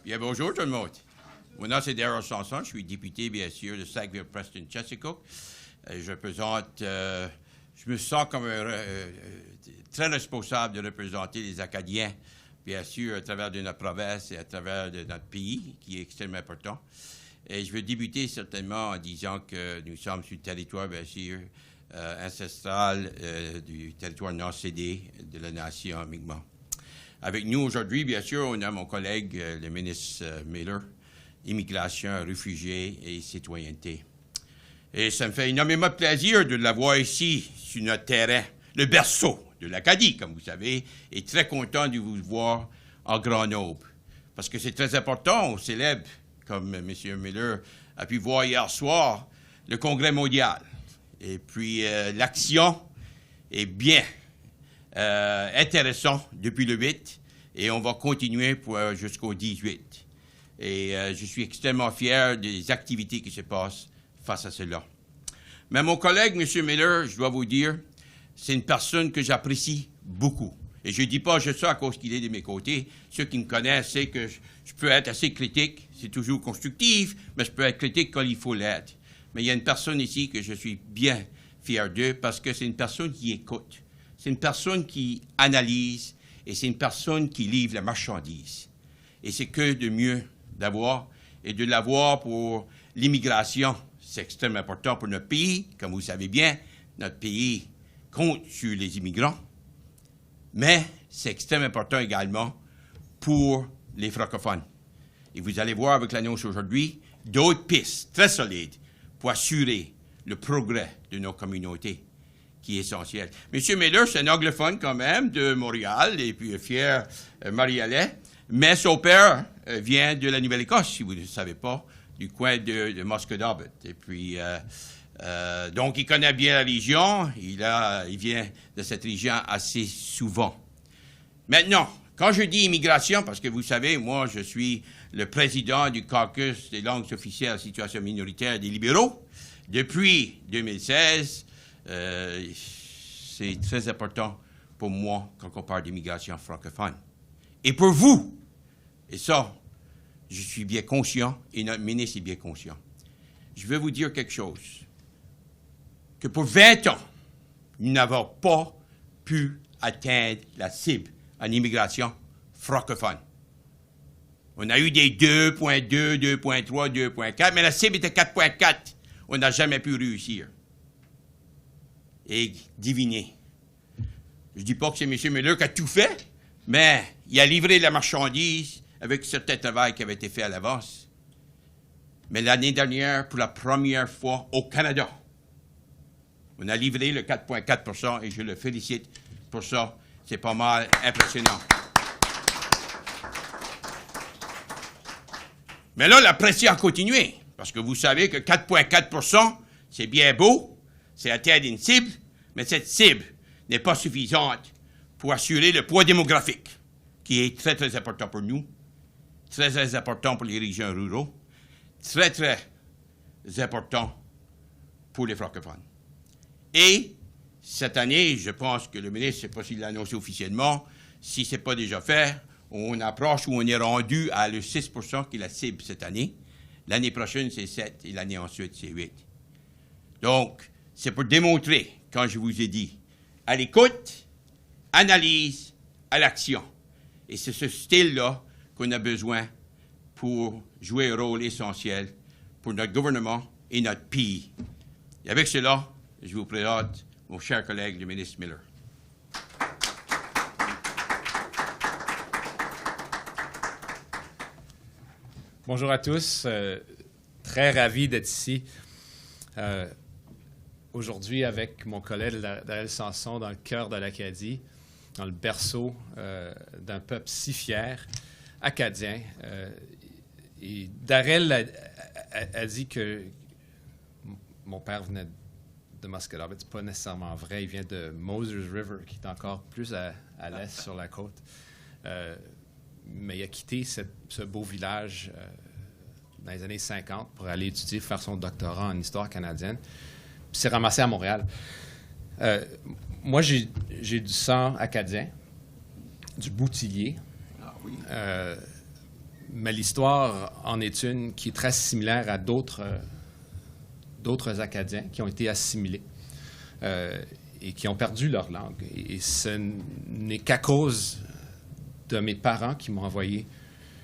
Bien, bonjour tout le monde. Mon nom, c'est Darrell Sanson. Je suis député, bien sûr, de Sackville-Preston-Chesapeake. Je représente... je me sens comme très responsable de représenter les Acadiens, bien sûr, à travers de notre province et à travers de notre pays, qui est extrêmement important. Et je veux débuter certainement en disant que nous sommes sur le territoire, bien sûr, ancestral du territoire non cédé de la nation Mi'kmaq. Avec nous aujourd'hui, bien sûr, on a mon collègue, le ministre Miller, Immigration, réfugiés et citoyenneté. Et ça me fait énormément plaisir de l'avoir ici, sur notre terrain, le berceau de l'Acadie, comme vous savez, et très content de vous voir en Grenoble. Parce que c'est très important, on célèbre, comme M. Miller a pu voir hier soir, le Congrès mondial. Et puis, l'action est bien intéressante depuis le 8, et on va continuer jusqu'au 18. Et je suis extrêmement fier des activités qui se passent face à cela. Mais mon collègue, M. Miller, je dois vous dire, c'est une personne que j'apprécie beaucoup. Et je ne dis pas juste ça à cause qu'il est de mes côtés. Ceux qui me connaissent savent que je peux être assez critique. C'est toujours constructif, mais je peux être critique quand il faut l'être. Mais il y a une personne ici que je suis bien fier d'eux parce que c'est une personne qui écoute. C'est une personne qui analyse et c'est une personne qui livre la marchandise. Et c'est que de mieux d'avoir et de l'avoir pour l'immigration. C'est extrêmement important pour notre pays. Comme vous savez bien, notre pays compte sur les immigrants. Mais c'est extrêmement important également pour les francophones. Et vous allez voir avec l'annonce aujourd'hui d'autres pistes très solides pour assurer le progrès de nos communautés, qui est essentiel. M. Miller, c'est un anglophone quand même de Montréal, et puis fier Marialais, mais son père vient de la Nouvelle-Écosse, si vous ne le savez pas, du coin de Musquodoboit. Et puis, donc, il connaît bien la région, il vient de cette région assez souvent. Maintenant, quand je dis immigration, parce que vous savez, moi, je suis le président du caucus des langues officielles à situation minoritaire des libéraux. Depuis 2016, c'est très important pour moi quand on parle d'immigration francophone. Et pour vous, et ça, je suis bien conscient, et notre ministre est bien conscient. Je vais vous dire quelque chose. Que pour 20 ans, nous n'avons pas pu atteindre la cible en immigration francophone. On a eu des 2.2, 2.3, 2.4, mais la cible était 4.4. On n'a jamais pu réussir. Et devinez. Je ne dis pas que c'est M. Miller qui a tout fait, mais il a livré la marchandise avec certain travail qui avait été fait à l'avance. Mais l'année dernière, pour la première fois au Canada, on a livré le 4,4 % et je le félicite pour ça. C'est pas mal impressionnant. Mais là, la pression a continué, parce que vous savez que 4,4 %, c'est bien beau, c'est atteindre une cible, mais cette cible n'est pas suffisante pour assurer le poids démographique, qui est très, très important pour nous, très, très important pour les régions rurales, très, très important pour les francophones. Et cette année, je pense que le ministre, je ne sais pas s'il l'a annoncé officiellement, si ce n'est pas déjà fait, on approche ou on est rendu à le 6 % qui est la cible cette année. L'année prochaine, c'est 7 et l'année ensuite, c'est 8. Donc, c'est pour démontrer, quand je vous ai dit, à l'écoute, analyse, à l'action. Et c'est ce style-là qu'on a besoin pour jouer un rôle essentiel pour notre gouvernement et notre pays. Et avec cela, je vous présente mon cher collègue, le ministre Miller. Bonjour à tous. Très ravi d'être ici aujourd'hui avec mon collègue Darrell Sanson dans le cœur de l'Acadie, dans le berceau d'un peuple si fier, acadien. Et Darrell a dit que mon père venait de Musquodoboit. C'est pas nécessairement vrai. Il vient de Moses River, qui est encore plus à l'est sur la côte. Mais il a quitté ce beau village dans les années 50 pour aller étudier, faire son doctorat en histoire canadienne. Puis s'est ramassé à Montréal. Moi, j'ai du sang acadien, du Boutillier. Ah oui. Mais l'histoire en est une qui est très similaire à d'autres Acadiens qui ont été assimilés et qui ont perdu leur langue. Et ce n'est qu'à cause de mes parents qui m'ont envoyé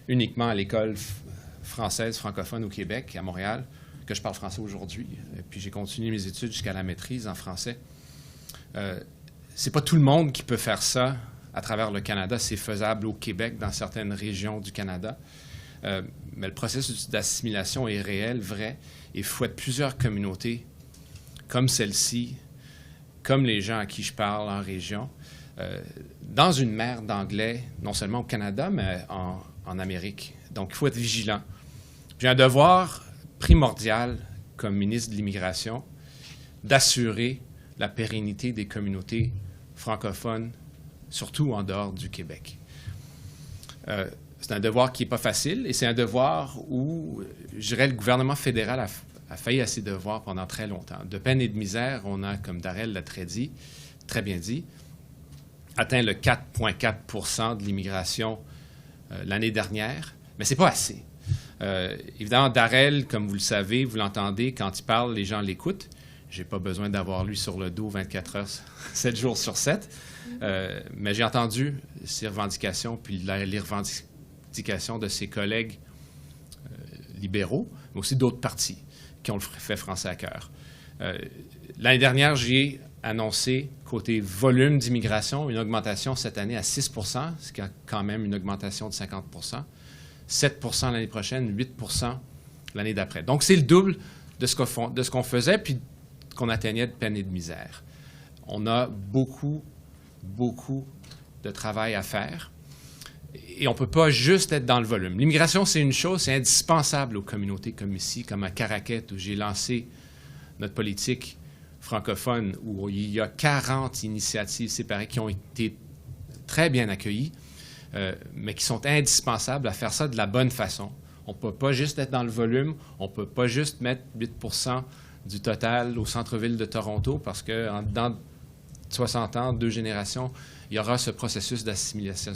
uniquement à l'école française francophone au Québec, à Montréal, que je parle français aujourd'hui. Puis j'ai continué mes études jusqu'à la maîtrise en français. C'est pas tout le monde qui peut faire ça à travers le Canada. C'est faisable au Québec, dans certaines régions du Canada. Mais le processus d'assimilation est réel, vrai, et fouette plusieurs communautés comme celle-ci, comme les gens à qui je parle en région, dans une mer d'anglais, non seulement au Canada, mais en Amérique. Donc, il faut être vigilant. J'ai un devoir primordial, comme ministre de l'Immigration, d'assurer la pérennité des communautés francophones, surtout en dehors du Québec. C'est un devoir qui n'est pas facile, et c'est un devoir où, je dirais, le gouvernement fédéral a failli à ses devoirs pendant très longtemps. De peine et de misère, on a, comme Darrell l'a très bien dit, atteint le 4,4 % de l'immigration l'année dernière, mais ce n'est pas assez. Évidemment, Darrell, comme vous le savez, vous l'entendez, quand il parle, les gens l'écoutent. Je n'ai pas besoin d'avoir lui sur le dos 24 heures, 7 jours sur 7. Mais j'ai entendu ses revendications, puis les revendications de ses collègues libéraux, mais aussi d'autres partis qui ont le fait français à cœur. L'année dernière, j'ai annoncé, côté volume d'immigration, une augmentation cette année à 6 %, ce qui est quand même une augmentation de 50 %, 7 % l'année prochaine, 8 % l'année d'après. Donc, c'est le double de ce qu'on faisait, puis qu'on atteignait de peine et de misère. On a beaucoup de travail à faire. Et on ne peut pas juste être dans le volume. L'immigration, c'est une chose, c'est indispensable aux communautés comme ici, comme à Caraquet, où j'ai lancé notre politique francophone, où il y a 40 initiatives séparées qui ont été très bien accueillies, mais qui sont indispensables à faire ça de la bonne façon. On ne peut pas juste être dans le volume, on ne peut pas juste mettre 8 % du total au centre-ville de Toronto, parce que dans 60 ans, 2 générations, il y aura ce processus d'assimilation.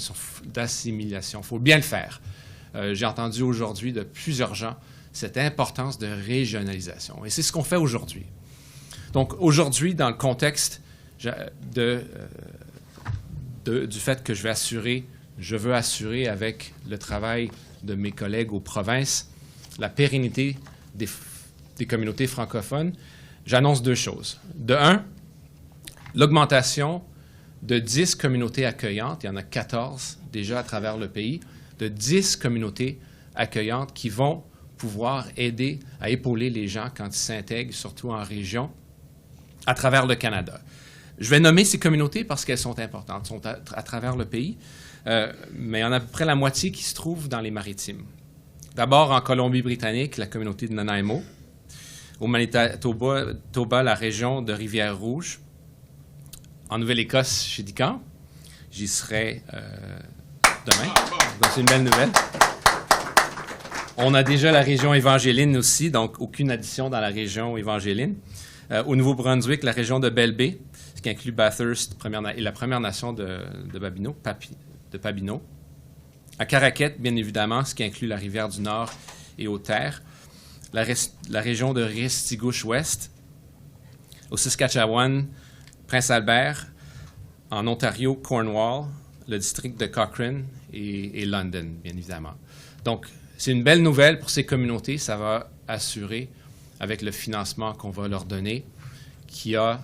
Il faut bien le faire. J'ai entendu aujourd'hui de plusieurs gens cette importance de régionalisation. Et c'est ce qu'on fait aujourd'hui. Donc, aujourd'hui, dans le contexte du fait que je veux assurer avec le travail de mes collègues aux provinces la pérennité des communautés francophones, j'annonce 2 choses. De un, l'augmentation de 10 communautés accueillantes, il y en a 14 déjà à travers le pays, de 10 communautés accueillantes qui vont pouvoir aider à épauler les gens quand ils s'intègrent, surtout en région, à travers le Canada. Je vais nommer ces communautés parce qu'elles sont importantes, sont à travers le pays, mais il y en a à peu près la moitié qui se trouvent dans les Maritimes. D'abord, en Colombie-Britannique, la communauté de Nanaimo. Au Manitoba, la région de Rivière-Rouge. En Nouvelle-Écosse, chez Dican. J'y serai demain. Donc, c'est une belle nouvelle. On a déjà la région évangéline aussi, donc aucune addition dans la région évangéline. Au Nouveau-Brunswick, la région de Belle Bay, ce qui inclut Bathurst et la Première Nation de Pabineau. À Caraquet, bien évidemment, ce qui inclut la rivière du Nord et Haute-Terre. La région de Restigouche-Ouest. Au Saskatchewan, Prince-Albert. En Ontario, Cornwall, le district de Cochrane et London, bien évidemment. Donc, c'est une belle nouvelle pour ces communautés. Ça va assurer, avec le financement qu'on va leur donner, qu'il y a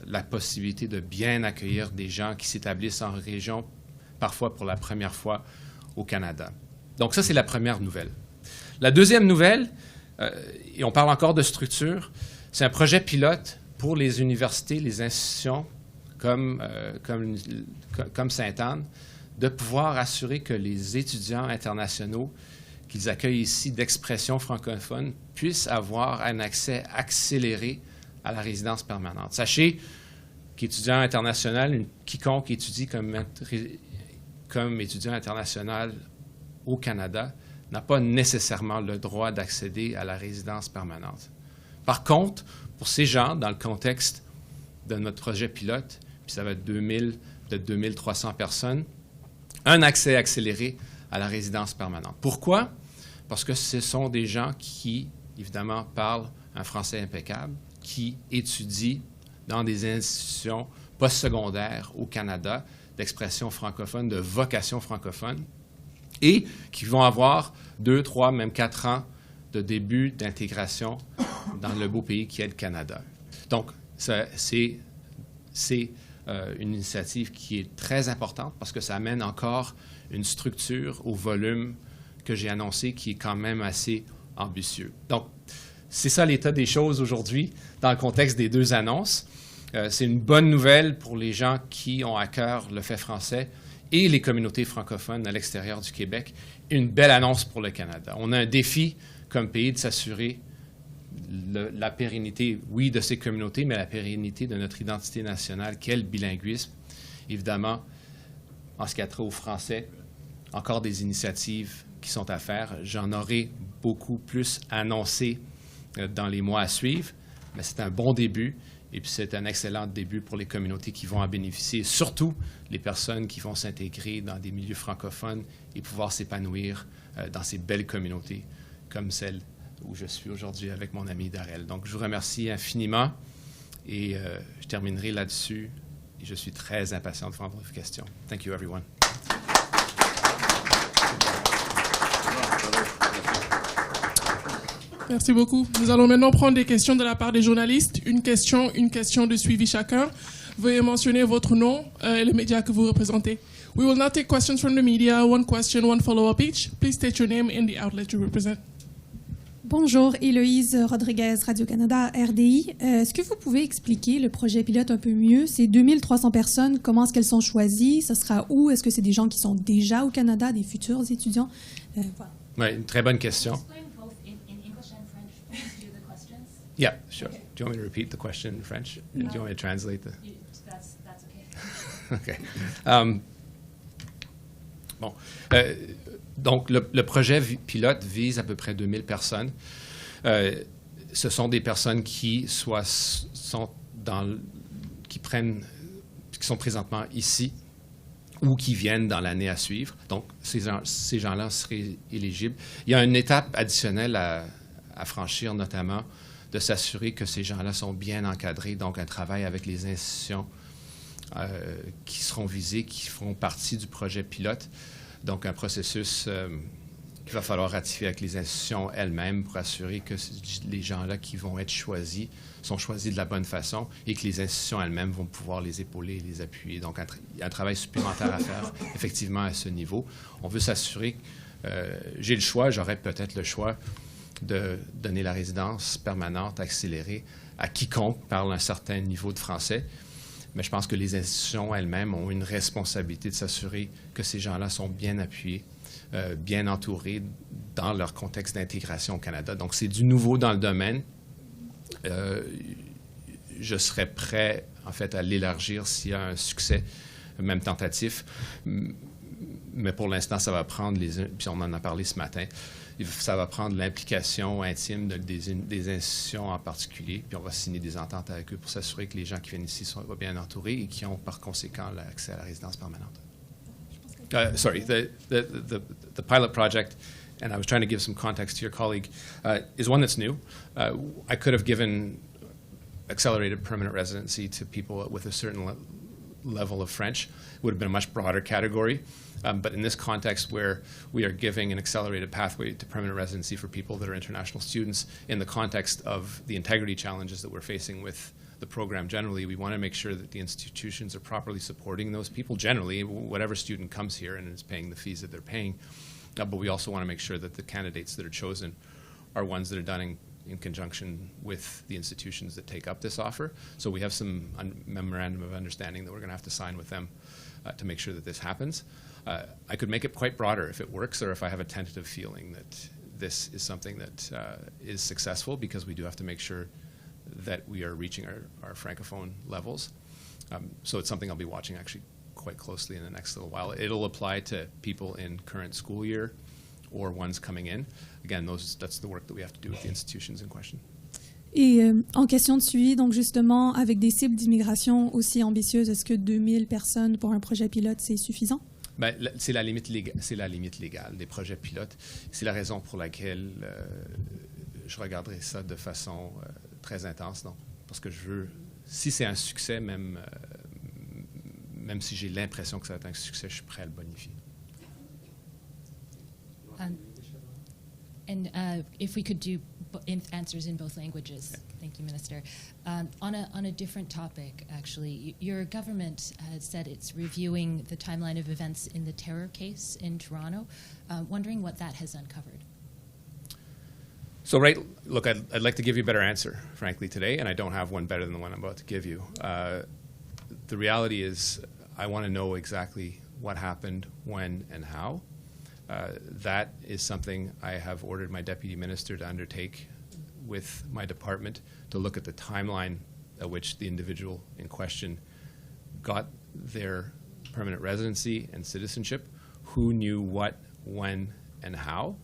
la possibilité de bien accueillir des gens qui s'établissent en région, parfois pour la première fois au Canada. Donc ça, c'est la première nouvelle. La deuxième nouvelle, et on parle encore de structure, c'est un projet pilote pour les universités, les institutions comme Sainte-Anne, de pouvoir assurer que les étudiants internationaux qu'ils accueillent ici d'expression francophone puissent avoir un accès accéléré à la résidence permanente. Sachez qu'étudiant international, quiconque étudie comme étudiant international au Canada n'a pas nécessairement le droit d'accéder à la résidence permanente. Par contre, pour ces gens, dans le contexte de notre projet pilote, puis ça va être 2000, peut-être 2300 personnes, un accès accéléré à la résidence permanente. Pourquoi? Parce que ce sont des gens qui, évidemment, parlent un français impeccable, qui étudient dans des institutions postsecondaires au Canada d'expression francophone, de vocation francophone, et qui vont avoir 2, 3, même 4 ans de début d'intégration dans le beau pays qui est le Canada. Donc, c'est une initiative qui est très importante parce que ça amène encore une structure au volume que j'ai annoncé qui est quand même assez ambitieux. Donc, c'est ça l'état des choses aujourd'hui dans le contexte des 2 annonces. C'est une bonne nouvelle pour les gens qui ont à cœur le fait français et les communautés francophones à l'extérieur du Québec. Une belle annonce pour le Canada. On a un défi comme pays de s'assurer la pérennité, oui, de ces communautés, mais la pérennité de notre identité nationale, qu'est le bilinguisme. Évidemment, en ce qui a trait au français, encore des initiatives qui sont à faire. J'en aurai beaucoup plus annoncé dans les mois à suivre, mais c'est un bon début et puis c'est un excellent début pour les communautés qui vont en bénéficier, surtout les personnes qui vont s'intégrer dans des milieux francophones et pouvoir s'épanouir dans ces belles communautés comme celle où je suis aujourd'hui avec mon ami Darrell. Donc, je vous remercie infiniment et je terminerai là-dessus. Et je suis très impatient de prendre vos questions. Thank you, everyone. Merci beaucoup. Nous allons maintenant prendre des questions de la part des journalistes. Une question de suivi chacun. Veuillez mentionner votre nom et le média que vous représentez. We will now take questions from the media. One question, one follow-up each. Please state your name and the outlet you represent. Bonjour, Héloïse Rodriguez, Radio-Canada, RDI. Est-ce que vous pouvez expliquer le projet pilote un peu mieux? Ces 2300 personnes, comment est-ce qu'elles sont choisies? Ce sera où? Est-ce que c'est des gens qui sont déjà au Canada, des futurs étudiants? Voilà. Oui, une très bonne question. Yeah, sure. Okay. Do you want me to repeat the question in French? No. Do you want me to translate the... That's okay. Okay. Bon. Donc, le projet pilote vise à peu près 2000 personnes. Ce sont des personnes qui sont présentement ici ou qui viennent dans l'année à suivre. Donc, ces gens-là seraient éligibles. Il y a une étape additionnelle à franchir, notamment de s'assurer que ces gens-là sont bien encadrés, donc un travail avec les institutions qui seront visées, qui feront partie du projet pilote. Donc, un processus qu'il va falloir ratifier avec les institutions elles-mêmes pour assurer que les gens-là qui vont être choisis sont choisis de la bonne façon et que les institutions elles-mêmes vont pouvoir les épauler et les appuyer. Donc, il y a un travail supplémentaire à faire, effectivement, à ce niveau. On veut s'assurer, j'ai le choix, j'aurais peut-être le choix de donner la résidence permanente accélérée à quiconque parle un certain niveau de français. Mais je pense que les institutions elles-mêmes ont une responsabilité de s'assurer que ces gens-là sont bien appuyés, bien entourés dans leur contexte d'intégration au Canada. Donc, c'est du nouveau dans le domaine. Je serais prêt, en fait, à l'élargir s'il y a un succès, même tentatif. Mais pour l'instant, ça va prendre, puis on en a parlé ce matin, ça va prendre l'implication intime des institutions en particulier, puis on va signer des ententes avec eux pour s'assurer que les gens qui viennent ici sont bien entourés et qui ont par conséquent l'accès à la résidence permanente. Sorry, the pilot project, and I was trying to give some context to your colleague, is one that's new. I could have given accelerated permanent residency to people with a certain level of French. It would have been a much broader category. But in this context where we are giving an accelerated pathway to permanent residency for people that are international students, in the context of the integrity challenges that we're facing with the program generally, we want to make sure that the institutions are properly supporting those people generally, whatever student comes here and is paying the fees that they're paying. But we also want to make sure that the candidates that are chosen are ones that are done in conjunction with the institutions that take up this offer. So we have some memorandum of understanding that we're going to have to sign with them to make sure that this happens. I could make it quite broader if it works or if I have a tentative feeling that this is something that is successful, because we do have to make sure that we are reaching our Francophone levels. So it's something I'll be watching actually quite closely in the next little while. It'll apply to people in current school year or ones coming in. Again, that's the work that we have to do with the institutions in question. Et en question de suivi, donc justement, avec des cibles d'immigration aussi ambitieuses, est-ce que 2000 personnes pour un projet pilote, c'est suffisant? Ben, c'est la limite légale des projets pilotes. C'est la raison pour laquelle je regarderai ça de façon très intense, non? Parce que je veux, si c'est un succès, même si j'ai l'impression que ça va être un succès, je suis prêt à le bonifier. If we could do answers in both languages. Yeah. Thank you, Minister. On a different topic, actually, your government has said it's reviewing the timeline of events in the terror case in Toronto. Wondering what that has uncovered. So, look, I'd like to give you a better answer, frankly, today, and I don't have one better than the one I'm about to give you. The reality is I want to know exactly what happened, when, and how. That is something I have ordered my deputy minister to undertake with my department, to look at the timeline at which the individual in question got their permanent residency and citizenship, who knew what, when, and how.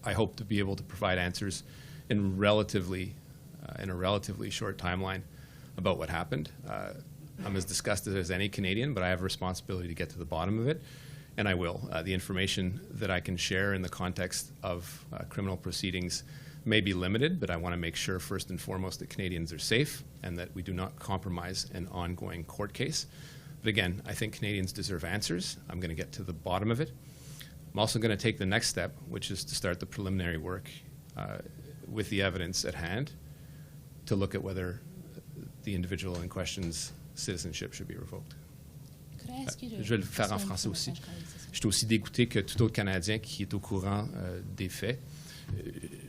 I hope to be able to provide answers in a relatively short timeline about what happened. I'm as disgusted as any Canadian, but I have a responsibility to get to the bottom of it. And I will. The information that I can share in the context of criminal proceedings may be limited, but I want to make sure first and foremost that Canadians are safe and that we do not compromise an ongoing court case. But again, I think Canadians deserve answers. I'm going to get to the bottom of it. I'm also going to take the next step, which is to start the preliminary work with the evidence at hand to look at whether the individual in question's citizenship should be revoked. Je vais le faire en français aussi. Je suis aussi dégoûté que tout autre Canadien qui est au courant des faits.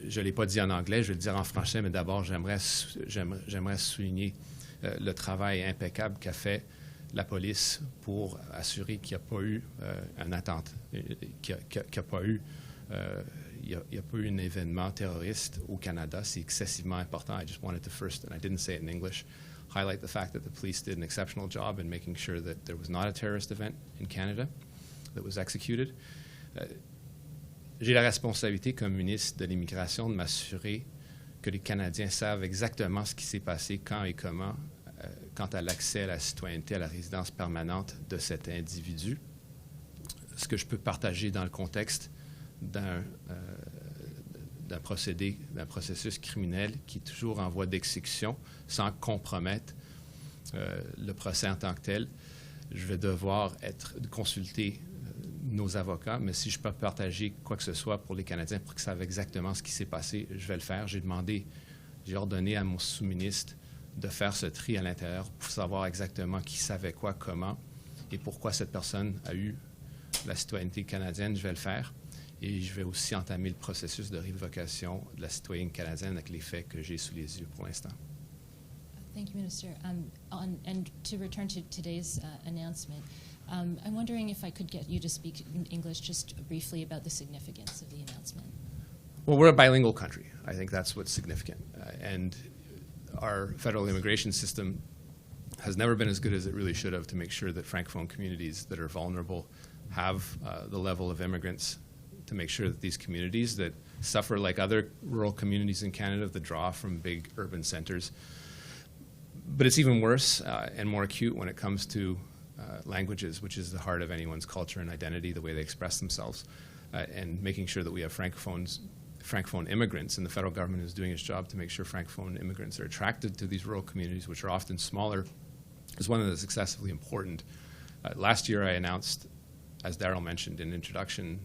Je ne l'ai pas dit en anglais, je vais le dire en français, mais d'abord, j'aimerais souligner le travail impeccable qu'a fait la police pour assurer qu'il n'y a pas eu un attentat, qu'il n'y a pas eu un événement terroriste au Canada. C'est excessivement important. I just wanted to first, and I didn't say it in English, highlight the fact that the police did an exceptional job in making sure that there was not a terrorist event in Canada that was executed. J'ai la responsabilité comme ministre de l'Immigration de m'assurer que les Canadiens savent exactement ce qui s'est passé, quand et comment, quant à l'accès à la citoyenneté, à la résidence permanente de cet individu. Ce que je peux partager dans le contexte d'un processus criminel qui est toujours en voie d'exécution, sans compromettre le procès en tant que tel. Je vais devoir consulter nos avocats, mais si je peux partager quoi que ce soit pour les Canadiens pour qu'ils savent exactement ce qui s'est passé, je vais le faire. J'ai ordonné à mon sous-ministre de faire ce tri à l'intérieur pour savoir exactement qui savait quoi, comment et pourquoi cette personne a eu la citoyenneté canadienne. Je vais le faire. Et je vais aussi entamer le processus de révocation de la citoyenneté canadienne avec les faits que j'ai sous les yeux pour l'instant. Thank you, Minister. And to return to today's announcement, I'm wondering if I could get you to speak in English just briefly about the significance of the announcement. Well, we're a bilingual country. I think that's what's significant. And our federal immigration system has never been as good as it really should have to make sure that Francophone communities that are vulnerable have the level of immigrants to make sure that these communities that suffer like other rural communities in Canada, the draw from big urban centers. But it's even worse and more acute when it comes to languages, which is the heart of anyone's culture and identity, the way they express themselves, and making sure that we have Francophone immigrants, and the federal government is doing its job to make sure Francophone immigrants are attracted to these rural communities, which are often smaller, is one that is excessively important. Last year I announced, as Darryl mentioned in introduction,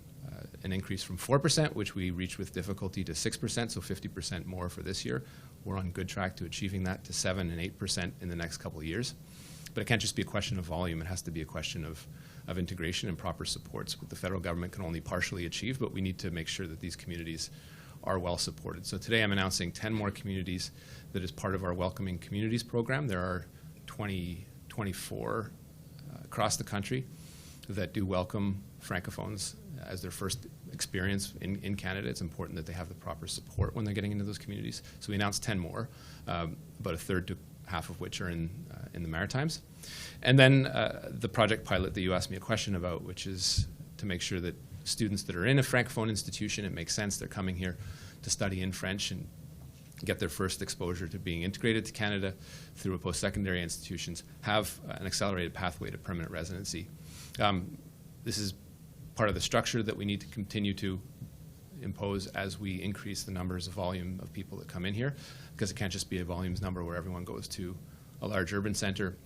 an increase from 4%, which we reached with difficulty, to 6%, so 50% more for this year. We're on good track to achieving that to 7% and 8% in the next couple of years. But it can't just be a question of volume. It has to be a question of integration and proper supports, what the federal government can only partially achieve, but we need to make sure that these communities are well supported. So today I'm announcing 10 more communities that is part of our Welcoming Communities program. There are 24 across the country that do welcome Francophones as their first experience in Canada. It's important that they have the proper support when they're getting into those communities. So we announced 10 more, about a third to half of which are in the Maritimes. And then the project pilot that you asked me a question about, which is to make sure that students that are in a Francophone institution, it makes sense they're coming here to study in French and get their first exposure to being integrated to Canada through a post-secondary institutions, have an accelerated pathway to permanent residency. this is part of the structure that we need to continue to impose as we increase the numbers of volume of people that come in here, because it can't just be a volumes number where everyone goes to a large urban center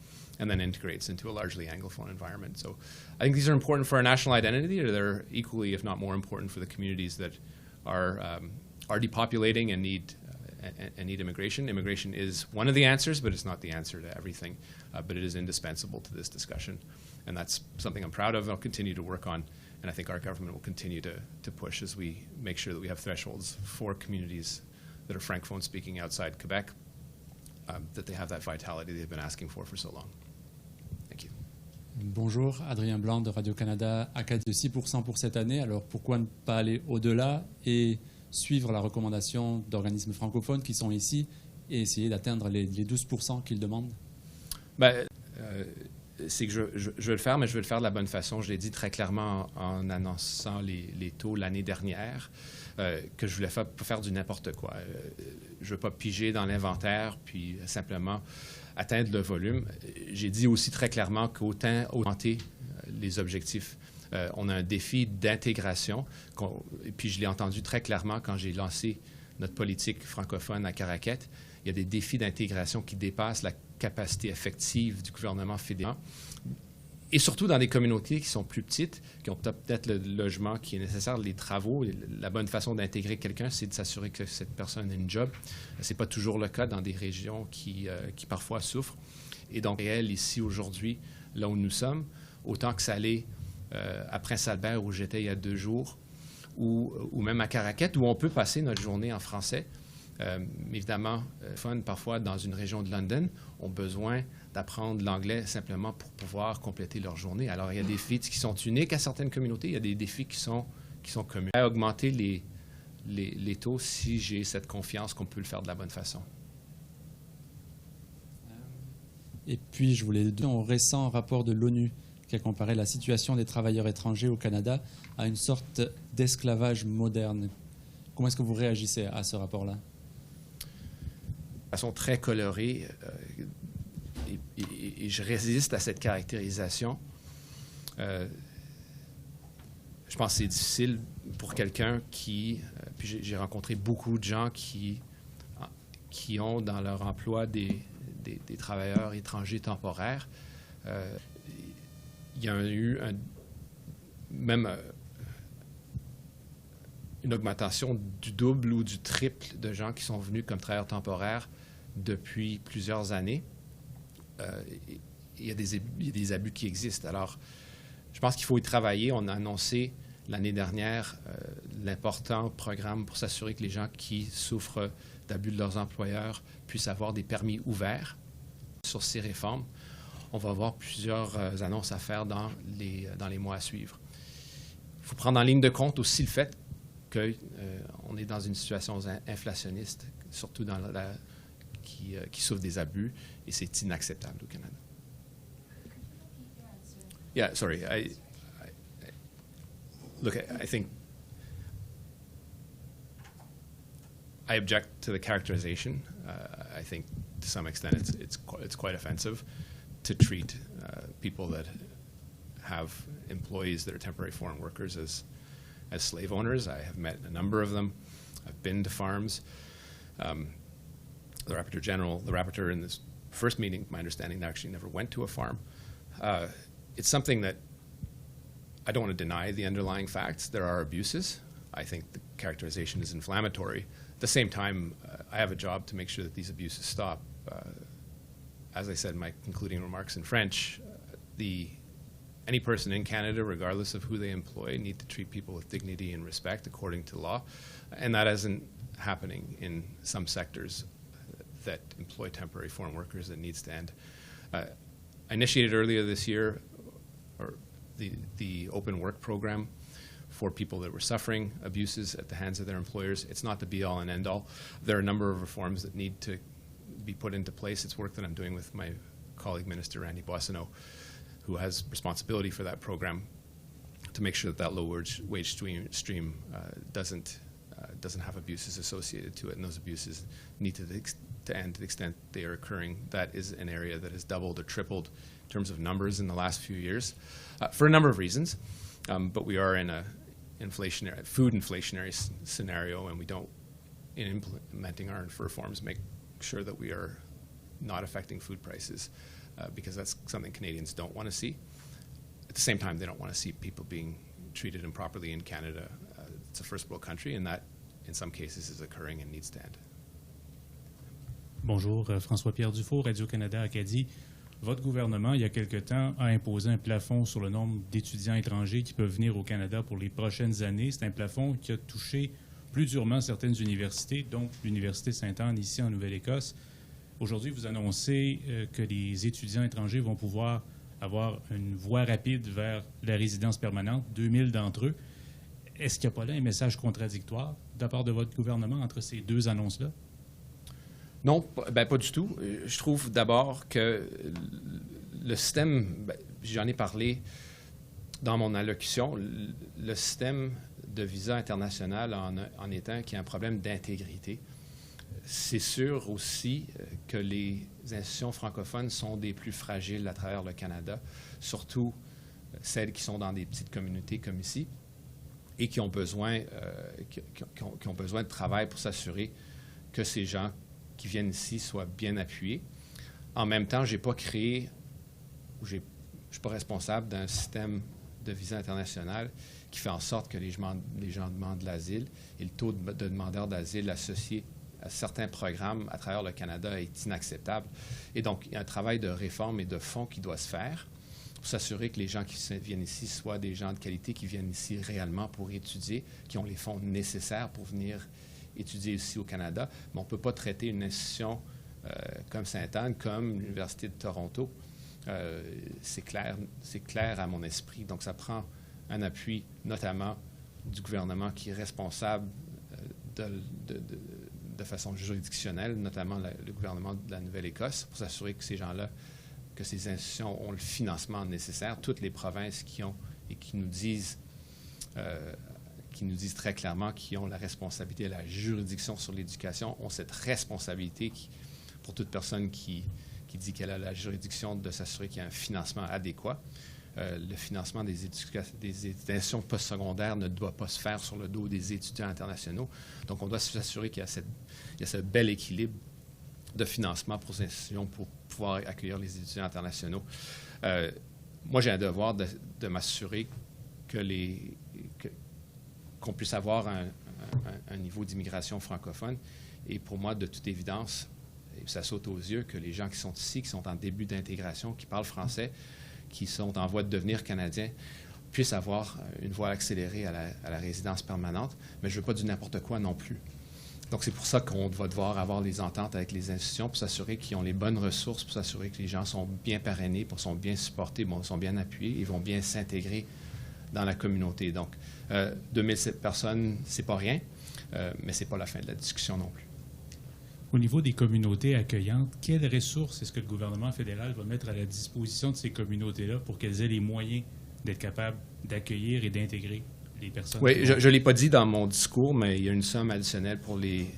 and then integrates into a largely Anglophone environment. So I think these are important for our national identity, or they're equally, if not more important, for the communities that are depopulating and need immigration. Immigration is one of the answers, but it's not the answer to everything. But it is indispensable to this discussion. And that's something I'm proud of and I'll continue to work on. And I think our government will continue to push as we make sure that we have thresholds for communities that are Francophone speaking outside Quebec, that they have that vitality they've been asking for so long. Thank you. Bonjour, Adrien Blanc de Radio-Canada, Acadie de 6% pour cette année. Alors pourquoi ne pas aller au-delà et suivre la recommandation d'organismes francophones qui sont ici et essayer d'atteindre les 12% qu'ils demandent? C'est que je vais le faire, mais je vais le faire de la bonne façon. Je l'ai dit très clairement en annonçant les taux l'année dernière, que je voulais pas faire du n'importe quoi. Je ne veux pas piger dans l'inventaire, puis simplement atteindre le volume. J'ai dit aussi très clairement qu'autant augmenter les objectifs. On a un défi d'intégration, et puis je l'ai entendu très clairement quand j'ai lancé notre politique francophone à Caraquet. Il y a des défis d'intégration qui dépassent la capacité effective du gouvernement fédéral, et surtout dans des communautés qui sont plus petites, qui ont peut-être le logement qui est nécessaire, les travaux. La bonne façon d'intégrer quelqu'un, c'est de s'assurer que cette personne ait une job. Ce n'est pas toujours le cas dans des régions qui parfois souffrent. Et donc, réel ici aujourd'hui, là où nous sommes, autant que ça l'est à Prince-Albert, où j'étais il y a 2 jours, ou même à Caraquet, où on peut passer notre journée en français. Évidemment, parfois dans une région de London, ont besoin d'apprendre l'anglais simplement pour pouvoir compléter leur journée. Alors, il y a des défis qui sont uniques à certaines communautés, il y a des défis qui sont communs. À augmenter les taux si j'ai cette confiance qu'on peut le faire de la bonne façon. Et puis, je voulais dire, au récent rapport de l'ONU qui a comparé la situation des travailleurs étrangers au Canada à une sorte d'esclavage moderne. Comment est-ce que vous réagissez à ce rapport-là? De façon très colorée, et je résiste à cette caractérisation. Je pense que c'est difficile pour quelqu'un qui... puis j'ai rencontré beaucoup de gens qui ont dans leur emploi des travailleurs étrangers temporaires. Il y a eu même une augmentation du double ou du triple de gens qui sont venus comme travailleurs temporaires depuis plusieurs années. Il y a des abus qui existent. Alors, je pense qu'il faut y travailler. On a annoncé l'année dernière l'important programme pour s'assurer que les gens qui souffrent d'abus de leurs employeurs puissent avoir des permis ouverts. Sur ces réformes, on va avoir plusieurs annonces à faire dans les mois à suivre. Il faut prendre en ligne de compte aussi le fait qu'on est dans une situation inflationniste, surtout qui souffre des abus, et c'est inacceptable au Canada. Yeah, sorry. Look, I think I object to the characterization. I think to some extent it's quite offensive to treat people that have employees that are temporary foreign workers as slave owners. I have met a number of them. I've been to farms. The Rapporteur General, the Rapporteur in this first meeting, my understanding, actually never went to a farm. It's something that I don't want to deny the underlying facts. There are abuses. I think the characterization is inflammatory. At the same time, I have a job to make sure that these abuses stop. As I said in my concluding remarks in French, any person in Canada, regardless of who they employ, need to treat people with dignity and respect according to law. And that isn't happening in some sectors that employ temporary foreign workers. That needs to end. I initiated earlier this year the open work program for people that were suffering abuses at the hands of their employers. It's not the be-all and end-all. There are a number of reforms that need to be put into place. It's work that I'm doing with my colleague, Minister Randy Boissonneau, who has responsibility for that program, to make sure that low-wage stream doesn't have abuses associated to it, and those abuses need to end to the extent they are occurring. That is an area that has doubled or tripled in terms of numbers in the last few years, for a number of reasons. But we are in a food inflationary scenario, and we don't, in implementing our reforms, make sure that we are not affecting food prices because that's something Canadians don't want to see. At the same time, they don't want to see people being treated improperly in Canada. It's a first world country, and that, in some cases, is occurring and needs to end. Bonjour, François-Pierre Dufault, Radio-Canada Acadie. Votre gouvernement, il y a quelque temps, a imposé un plafond sur le nombre d'étudiants étrangers qui peuvent venir au Canada pour les prochaines années. C'est un plafond qui a touché plus durement certaines universités, dont l'Université Sainte-Anne ici en Nouvelle-Écosse. Aujourd'hui, vous annoncez que les étudiants étrangers vont pouvoir avoir une voie rapide vers la résidence permanente, 2000 d'entre eux. Est-ce qu'il n'y a pas là un message contradictoire de la part de votre gouvernement entre ces deux annonces-là? Non, pas du tout. Je trouve d'abord que le système, j'en ai parlé dans mon allocution, le système de visa international en étant qu'il y a un problème d'intégrité. C'est sûr aussi que les institutions francophones sont des plus fragiles à travers le Canada, surtout celles qui sont dans des petites communautés comme ici et qui ont besoin, qui ont besoin de travail pour s'assurer que ces gens qui viennent ici soient bien appuyés. En même temps, je n'ai pas créé, je ne suis pas responsable d'un système de visa international qui fait en sorte que les gens demandent de l'asile et le taux de demandeurs d'asile associé à certains programmes à travers le Canada est inacceptable. Et donc, il y a un travail de réforme et de fond qui doit se faire pour s'assurer que les gens qui viennent ici soient des gens de qualité qui viennent ici réellement pour étudier, qui ont les fonds nécessaires pour venir étudier ici au Canada, mais on ne peut pas traiter une institution comme Sainte-Anne, comme l'Université de Toronto. C'est clair à mon esprit. Donc, ça prend un appui, notamment du gouvernement qui est responsable de façon juridictionnelle, notamment le gouvernement de la Nouvelle-Écosse, pour s'assurer que ces gens-là, que ces institutions ont le financement nécessaire. Toutes les provinces qui ont et qui nous disent très clairement qu'ils ont la responsabilité et la juridiction sur l'éducation, ont cette responsabilité pour toute personne qui dit qu'elle a la juridiction de s'assurer qu'il y a un financement adéquat. Le financement des institutions postsecondaires ne doit pas se faire sur le dos des étudiants internationaux. Donc, on doit s'assurer qu'il y a ce bel équilibre de financement pour ces institutions pour pouvoir accueillir les étudiants internationaux. Moi, j'ai un devoir de m'assurer qu'on puisse avoir un niveau d'immigration francophone. Et pour moi, de toute évidence, ça saute aux yeux que les gens qui sont ici, qui sont en début d'intégration, qui parlent français, qui sont en voie de devenir canadiens, puissent avoir une voie accélérée à la résidence permanente. Mais je ne veux pas du n'importe quoi non plus. Donc, c'est pour ça qu'on va devoir avoir des ententes avec les institutions pour s'assurer qu'ils ont les bonnes ressources, pour s'assurer que les gens sont bien parrainés, sont bien supportés, sont bien appuyés et vont bien s'intégrer dans la communauté. Donc, 2007 personnes, c'est pas rien, mais c'est pas la fin de la discussion non plus. Au niveau des communautés accueillantes, quelles ressources est-ce que le gouvernement fédéral va mettre à la disposition de ces communautés-là pour qu'elles aient les moyens d'être capables d'accueillir et d'intégrer les personnes? Oui, je ne l'ai pas dit dans mon discours, mais il y a une somme additionnelle pour les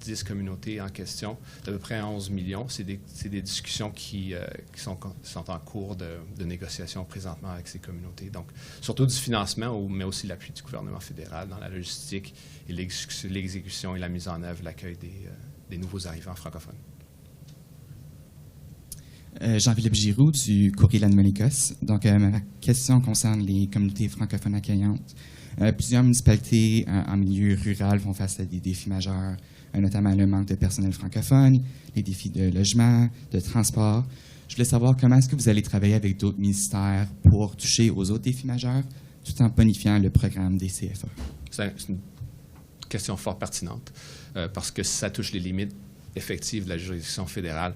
10 communautés en question, d'à peu près 11 millions. C'est des discussions qui sont en cours de négociation présentement avec ces communautés. Donc, surtout du financement, mais aussi l'appui du gouvernement fédéral dans la logistique et l'exécution et la mise en œuvre, l'accueil des nouveaux arrivants francophones. Jean-Philippe Giroux du Courrier de la Nouvelle-Écosse. Donc, ma question concerne les communautés francophones accueillantes. Plusieurs municipalités en milieu rural font face à des défis majeurs, notamment le manque de personnel francophone, les défis de logement, de transport. Je voulais savoir comment est-ce que vous allez travailler avec d'autres ministères pour toucher aux autres défis majeurs, tout en bonifiant le programme des CFA. C'est une question fort pertinente, parce que ça touche les limites effectives de la juridiction fédérale.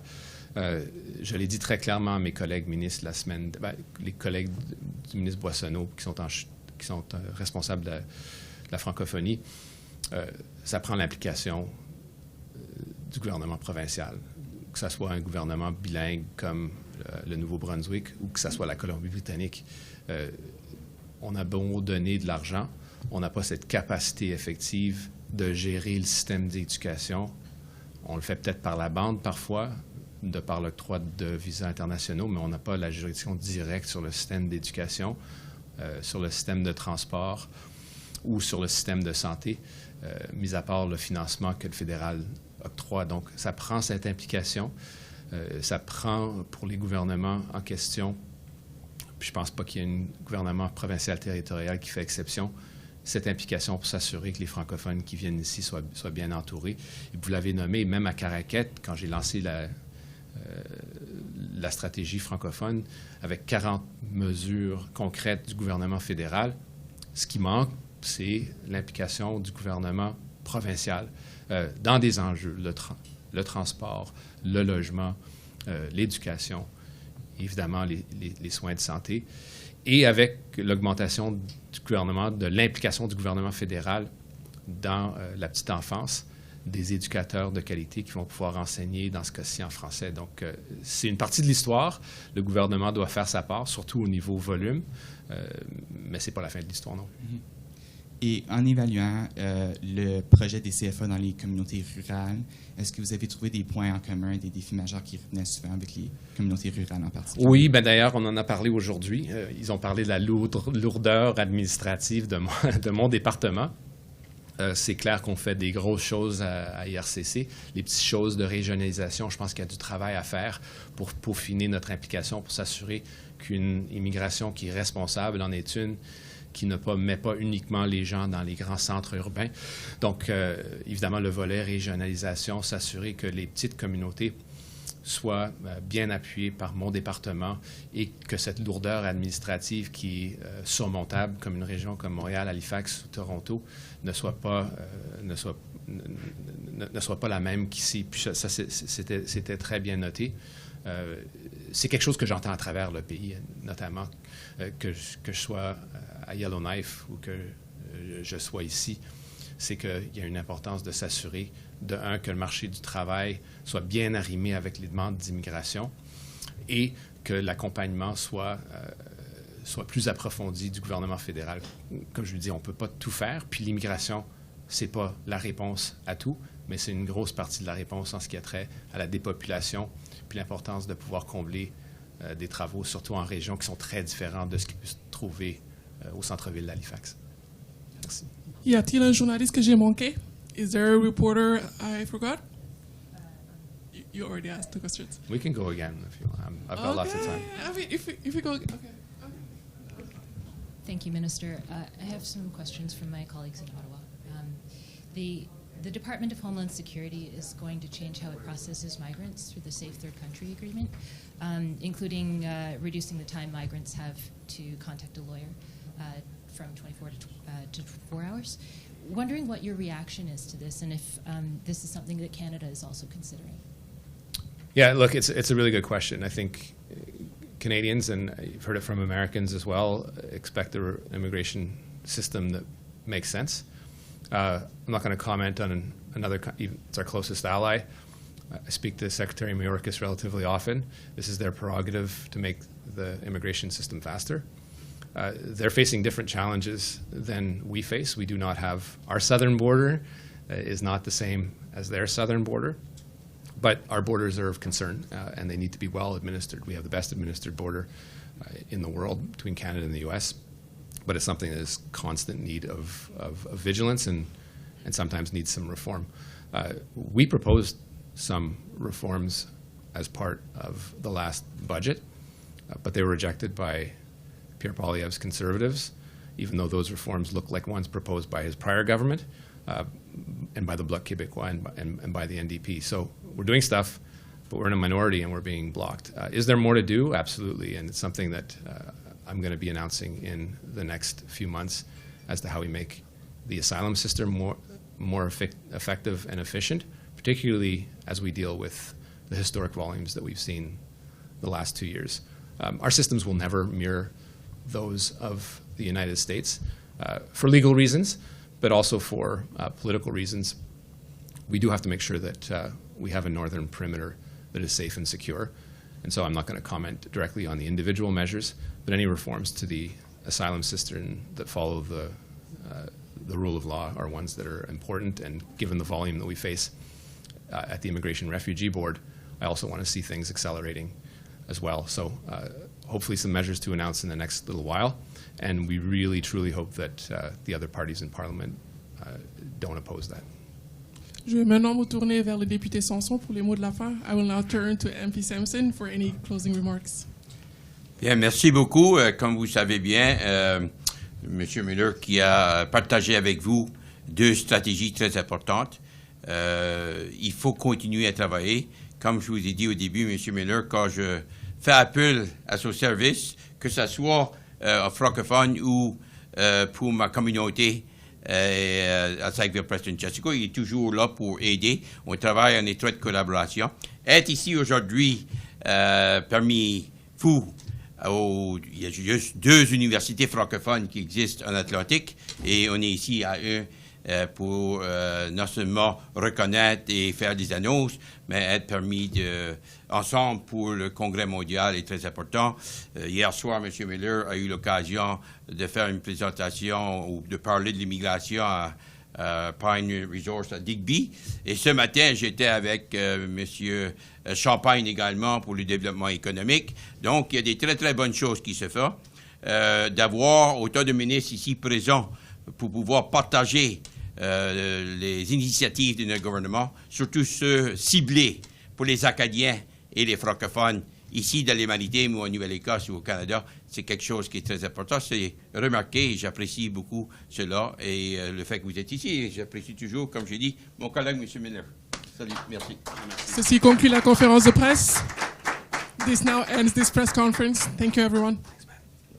Je l'ai dit très clairement à mes collègues ministres la semaine, les collègues du ministre Boissonnault qui sont responsables de la francophonie. Ça prend l'implication du gouvernement provincial, que ce soit un gouvernement bilingue comme le Nouveau-Brunswick ou que ce soit la Colombie-Britannique. On a beau donner de l'argent, on n'a pas cette capacité effective de gérer le système d'éducation. On le fait peut-être par la bande parfois, de par l'octroi de visas internationaux, mais on n'a pas la juridiction directe sur le système d'éducation. sur le système de transport ou sur le système de santé, mis à part le financement que le fédéral octroie. Donc, ça prend cette implication, ça prend pour les gouvernements en question, puis je ne pense pas qu'il y ait un gouvernement provincial territorial qui fait exception, cette implication pour s'assurer que les francophones qui viennent ici soient bien entourés. Et vous l'avez nommé, même à Caraquet, quand j'ai lancé la stratégie francophone, avec 40 mesures concrètes du gouvernement fédéral, ce qui manque, c'est l'implication du gouvernement provincial dans des enjeux, le transport, le logement, l'éducation, évidemment les soins de santé, et avec l'augmentation du gouvernement, de l'implication du gouvernement fédéral dans la petite enfance, des éducateurs de qualité qui vont pouvoir enseigner, dans ce cas-ci, en français. Donc, c'est une partie de l'histoire. Le gouvernement doit faire sa part, surtout au niveau volume, mais ce n'est pas la fin de l'histoire, non. Et en évaluant le projet des CFA dans les communautés rurales, est-ce que vous avez trouvé des points en commun, des défis majeurs qui revenaient souvent avec les communautés rurales en particulier? Oui, bien d'ailleurs, on en a parlé aujourd'hui. Ils ont parlé de la lourdeur administrative de mon département. C'est clair qu'on fait des grosses choses à IRCC. Les petites choses de régionalisation, je pense qu'il y a du travail à faire pour peaufiner notre implication, pour s'assurer qu'une immigration qui est responsable en est une qui ne met pas uniquement les gens dans les grands centres urbains. Donc, évidemment, le volet régionalisation, s'assurer que les petites communautés soient bien appuyées par mon département et que cette lourdeur administrative qui est surmontable comme une région comme Montréal, Halifax ou Toronto ne soit pas la même qu'ici. Puis ça, c'était très bien noté. C'est quelque chose que j'entends à travers le pays, notamment que je sois à Yellowknife ou que je sois ici, c'est qu'il y a une importance de s'assurer, de un, que le marché du travail soit bien arrimé avec les demandes d'immigration et que l'accompagnement soit plus approfondi du gouvernement fédéral. Comme je le dis, on ne peut pas tout faire, puis l'immigration, ce n'est pas la réponse à tout, mais c'est une grosse partie de la réponse en ce qui a trait à la dépopulation, puis l'importance de pouvoir combler des travaux, surtout en régions qui sont très différentes de ce qui peut se trouver au centre-ville d'Halifax. Merci. Y a-t-il un journaliste que j'ai manqué? Is there a reporter I forgot? You already asked the questions. We can go again if you want. I've got lots of time. I mean, if we go, okay. Thank you, Minister. I have some questions from my colleagues in Ottawa. The Department of Homeland Security is going to change how it processes migrants through the Safe Third Country Agreement, including reducing the time migrants have to contact a lawyer from 24 to 4 hours. Wondering what your reaction is to this, and if this is something that Canada is also considering. Yeah, look, it's a really good question. I think Canadians, and you've heard it from Americans as well, expect an immigration system that makes sense. I'm not going to comment on it's our closest ally. I speak to Secretary Mayorkas relatively often. This is their prerogative to make the immigration system faster. They're facing different challenges than we face. We do not have, our southern border is not the same as their southern border, but our borders are of concern and they need to be well administered. We have the best administered border in the world between Canada and the U.S., but it's something that is constant need of vigilance and sometimes needs some reform. We proposed some reforms as part of the last budget, but they were rejected by Pierre Poilievre's Conservatives, even though those reforms look like ones proposed by his prior government and by the Bloc Québécois and by the NDP. So we're doing stuff, but we're in a minority and we're being blocked. Is there more to do? Absolutely, and it's something that I'm going to be announcing in the next few months as to how we make the asylum system more effective and efficient, particularly as we deal with the historic volumes that we've seen the last 2 years. Our systems will never mirror those of the United States for legal reasons, but also for political reasons. We do have to make sure that we have a northern perimeter that is safe and secure. And so I'm not going to comment directly on the individual measures, but any reforms to the asylum system that follow the rule of law are ones that are important. And given the volume that we face at the Immigration Refugee Board, I also want to see things accelerating as well. So hopefully some measures to announce in the next little while. And we really, truly hope that the other parties in Parliament don't oppose that. Je vais maintenant me tourner vers le député Sanson pour les mots de la fin. I will now turn to MP Sampson for any closing remarks. Bien, merci beaucoup. Comme vous savez bien, M. Miller qui a partagé avec vous 2 stratégies très importantes. Il faut continuer à travailler. Comme je vous ai dit au début, M. Miller, quand je fais appel à son service, que ce soit francophone ou pour ma communauté à Sackville-Preston-Chesico, il est toujours là pour aider. On travaille en étroite collaboration. Être ici aujourd'hui parmi vous, il y a juste 2 universités francophones qui existent en Atlantique et on est ici à eux pour non seulement reconnaître et faire des annonces, mais être permis ensemble pour le Congrès mondial est très important. Hier soir, M. Miller a eu l'occasion de faire une présentation ou de parler de l'immigration à Pine Resource à Digby. Et ce matin, j'étais avec M. Champagne également pour le développement économique. Donc, il y a des très, très bonnes choses qui se font. D'avoir autant de ministres ici présents pour pouvoir partager les initiatives de notre gouvernement, surtout ceux ciblés pour les Acadiens et les francophones ici dans les Maritimes ou en Nouvelle-Écosse ou au Canada, c'est quelque chose qui est très important. C'est remarqué et j'apprécie beaucoup cela et le fait que vous êtes ici. J'apprécie toujours, comme j'ai dit, mon collègue M. Miller. Salut, merci. Ceci conclut la conférence de presse. This now ends this press conference. Thank you, everyone.